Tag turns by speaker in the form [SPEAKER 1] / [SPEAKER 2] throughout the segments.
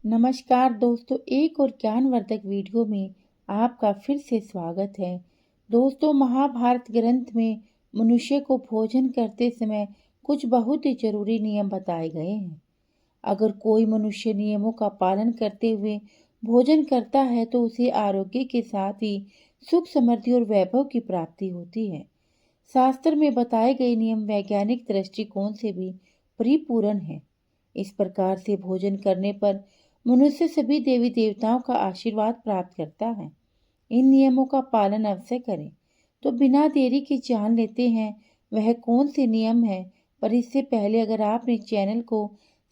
[SPEAKER 1] नमस्कार दोस्तों, एक और ज्ञानवर्धक वीडियो में आपका फिर से स्वागत है। दोस्तों, महाभारत ग्रंथ में मनुष्य को भोजन करते समय कुछ बहुत ही जरूरी नियम बताए गए हैं। अगर कोई मनुष्य नियमों का पालन करते हुए भोजन करता है तो उसे आरोग्य के साथ ही सुख, समृद्धि और वैभव की प्राप्ति होती है। शास्त्र में बताए गए नियम वैज्ञानिक दृष्टिकोण से भी परिपूर्ण है। इस प्रकार से भोजन करने पर मनुष्य सभी देवी देवताओं का आशीर्वाद प्राप्त करता है। इन नियमों का पालन अवश्य करें। तो बिना देरी के जान लेते हैं वह कौन से नियम है। पर इससे पहले अगर आपने चैनल को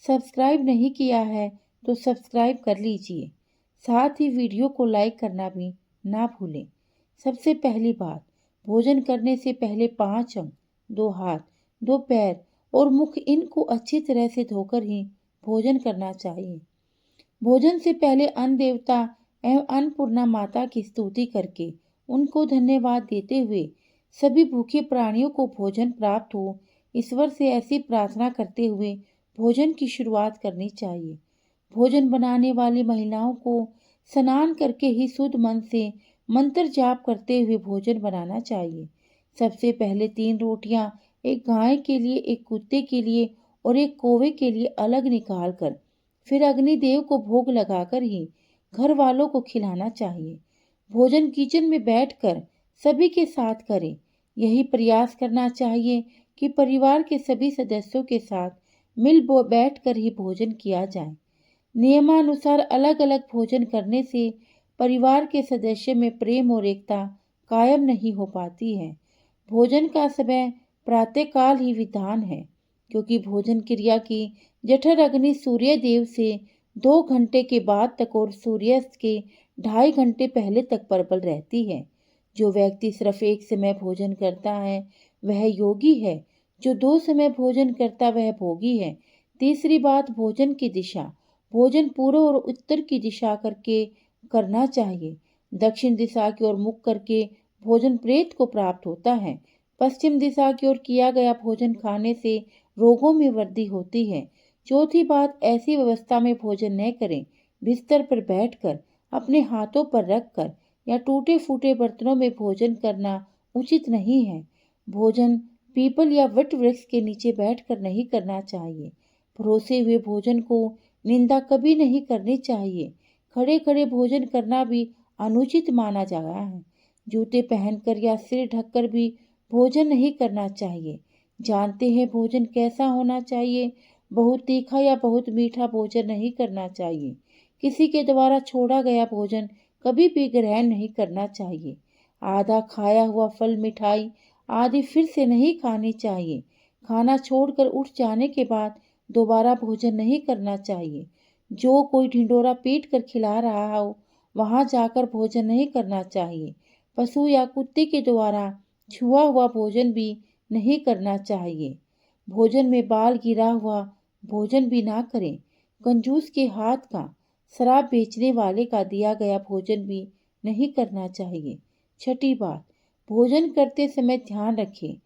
[SPEAKER 1] सब्सक्राइब नहीं किया है तो सब्सक्राइब कर लीजिए। साथ ही वीडियो को लाइक करना भी ना भूलें। सबसे पहली बात, भोजन करने से पहले 5 अंग, 2 हाथ, 2 पैर और मुख, इनको अच्छी तरह से धोकर ही भोजन करना चाहिए। भोजन से पहले अन्न देवता एवं अन्नपूर्णा माता की स्तुति करके उनको धन्यवाद देते हुए सभी भूखे प्राणियों को भोजन प्राप्त हो, ईश्वर से ऐसी प्रार्थना करते हुए भोजन की शुरुआत करनी चाहिए। भोजन बनाने वाली महिलाओं को स्नान करके ही शुद्ध मन से मंत्र जाप करते हुए भोजन बनाना चाहिए। सबसे पहले 3 रोटियां एक गाय के लिए, एक कुत्ते के लिए और एक कौवे के लिए अलग निकाल कर फिर अग्निदेव को भोग लगाकर ही घर वालों को खिलाना चाहिए। भोजन किचन में बैठकर सभी के साथ करें। यही प्रयास करना चाहिए कि परिवार के सभी सदस्यों के साथ बैठकर ही भोजन किया जाए। नियमानुसार अलग अलग भोजन करने से परिवार के सदस्य में प्रेम और एकता कायम नहीं हो पाती है। भोजन का समय प्रातःकाल ही विधान है, क्योंकि भोजन क्रिया की जठर अग्नि सूर्य देव से 2 घंटे के बाद तक और सूर्यास्त के 2.5 घंटे पहले तक प्रबल रहती है। जो व्यक्ति सिर्फ एक समय भोजन करता है वह योगी है। जो 2 समय भोजन करता वह भोगी है। तीसरी बात, भोजन की दिशा। भोजन पूर्व और उत्तर की दिशा करके करना चाहिए। दक्षिण दिशा की ओर मुख करके भोजन प्रेत को प्राप्त होता है। पश्चिम दिशा की ओर किया गया भोजन खाने से रोगों में वृद्धि होती है। चौथी बात, ऐसी व्यवस्था में भोजन न करें। बिस्तर पर बैठकर अपने हाथों पर रखकर या टूटे फूटे बर्तनों में भोजन करना उचित नहीं है। भोजन पीपल या वट वृक्ष के नीचे बैठकर नहीं करना चाहिए। परोसे हुए भोजन को निंदा कभी नहीं करनी चाहिए। खड़े खड़े भोजन करना भी अनुचित माना जा रहा है। जूते पहनकर या सिर ढककर भी भोजन नहीं करना चाहिए। जानते हैं भोजन कैसा होना चाहिए। बहुत तीखा या बहुत मीठा भोजन नहीं करना चाहिए। किसी के द्वारा छोड़ा गया भोजन कभी भी ग्रहण नहीं करना चाहिए। आधा खाया हुआ फल, मिठाई आदि फिर से नहीं खानी चाहिए। खाना छोड़कर उठ जाने के बाद दोबारा भोजन नहीं करना चाहिए। जो कोई ढिंडोरा पीट कर खिला रहा हो वहां जाकर भोजन नहीं करना चाहिए। पशु या कुत्ते के द्वारा छुआ हुआ भोजन भी नहीं करना चाहिए। भोजन में बाल गिरा हुआ भोजन भी ना करें। कंजूस के हाथ का, शराब बेचने वाले का दिया गया भोजन भी नहीं करना चाहिए। छठी बात, भोजन करते समय ध्यान रखें।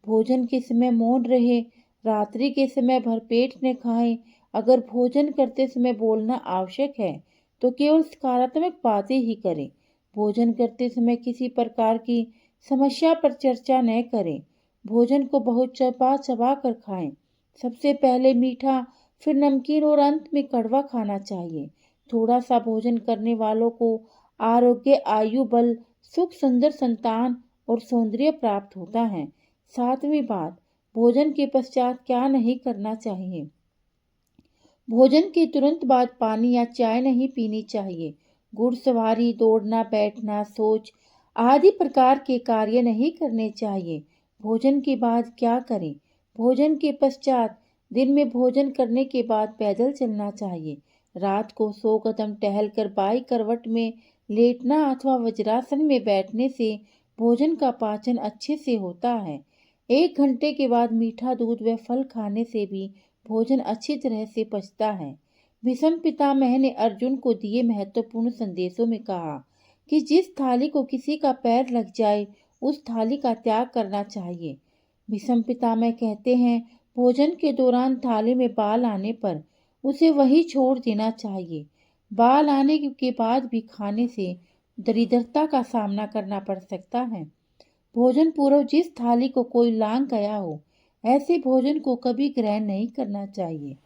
[SPEAKER 1] भोजन के समय मौन रहे। रात्रि के समय भरपेट न खाएं। अगर भोजन करते समय बोलना आवश्यक है तो केवल सकारात्मक बातें ही करें। भोजन करते समय किसी प्रकार की समस्या पर चर्चा न करें। भोजन को बहुत चबा चबा कर खाएं। सबसे पहले मीठा, फिर नमकीन और अंत में कड़वा खाना चाहिए। थोड़ा सा भोजन करने वालों को आरोग्य, आयु, बल, सुख, सुंदर संतान और सौंदर्य प्राप्त होता है। 7वीं बात, भोजन के पश्चात क्या नहीं करना चाहिए। भोजन के तुरंत बाद पानी या चाय नहीं पीनी चाहिए। घुड़सवारी, दौड़ना, बैठना, शौच आदि प्रकार के कार्य नहीं करने चाहिए। भोजन के बाद क्या करें। भोजन के पश्चात दिन में भोजन करने के बाद पैदल चलना चाहिए। रात को 100 कदम टहलकर बाई करवट में लेटना अथवा वज्रासन में बैठने से भोजन का पाचन अच्छे से होता है। 1 घंटे के बाद मीठा दूध व फल खाने से भी भोजन अच्छी तरह से पचता है। भीष्म पितामह ने अर्जुन को दिए महत्वपूर्ण संदेशों में कहा कि जिस थाली को किसी का पैर लग जाए उस थाली का त्याग करना चाहिए। भीष्म पितामह कहते हैं, भोजन के दौरान थाली में बाल आने पर उसे वहीं छोड़ देना चाहिए। बाल आने के बाद भी खाने से दरिद्रता का सामना करना पड़ सकता है। भोजन पूर्व जिस थाली को कोई लांघ गया हो, ऐसे भोजन को कभी ग्रहण नहीं करना चाहिए।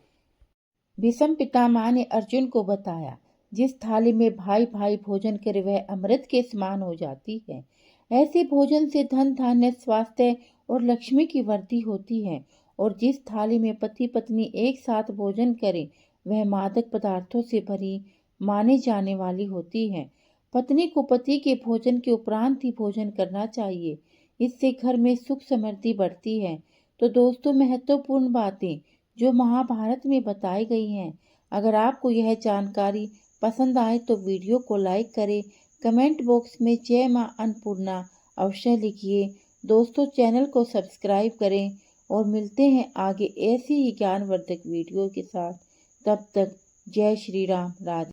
[SPEAKER 1] भीष्म पितामह ने अर्जुन को बताया, जिस थाली में भाई भाई भोजन करे वह अमृत के समान हो जाती है। ऐसे भोजन से धन धान्य स्वास्थ्य और लक्ष्मी की वृद्धि होती है। और जिस थाली में पति पत्नी एक साथ भोजन करें वह मादक पदार्थों से भरी माने जाने वाली होती है। पत्नी को पति के भोजन के उपरांत ही भोजन करना चाहिए। इससे घर में सुख समृद्धि बढ़ती है। तो दोस्तों, महत्वपूर्ण बातें जो महाभारत में बताई गई हैं, अगर आपको यह जानकारी पसंद आए तो वीडियो को लाइक करें, कमेंट बॉक्स में जय मां अन्नपूर्णा अवश्य लिखिए। दोस्तों, चैनल को सब्सक्राइब करें और मिलते हैं आगे ऐसी ही ज्ञानवर्धक वीडियो के साथ। तब तक जय श्री राम, राधे।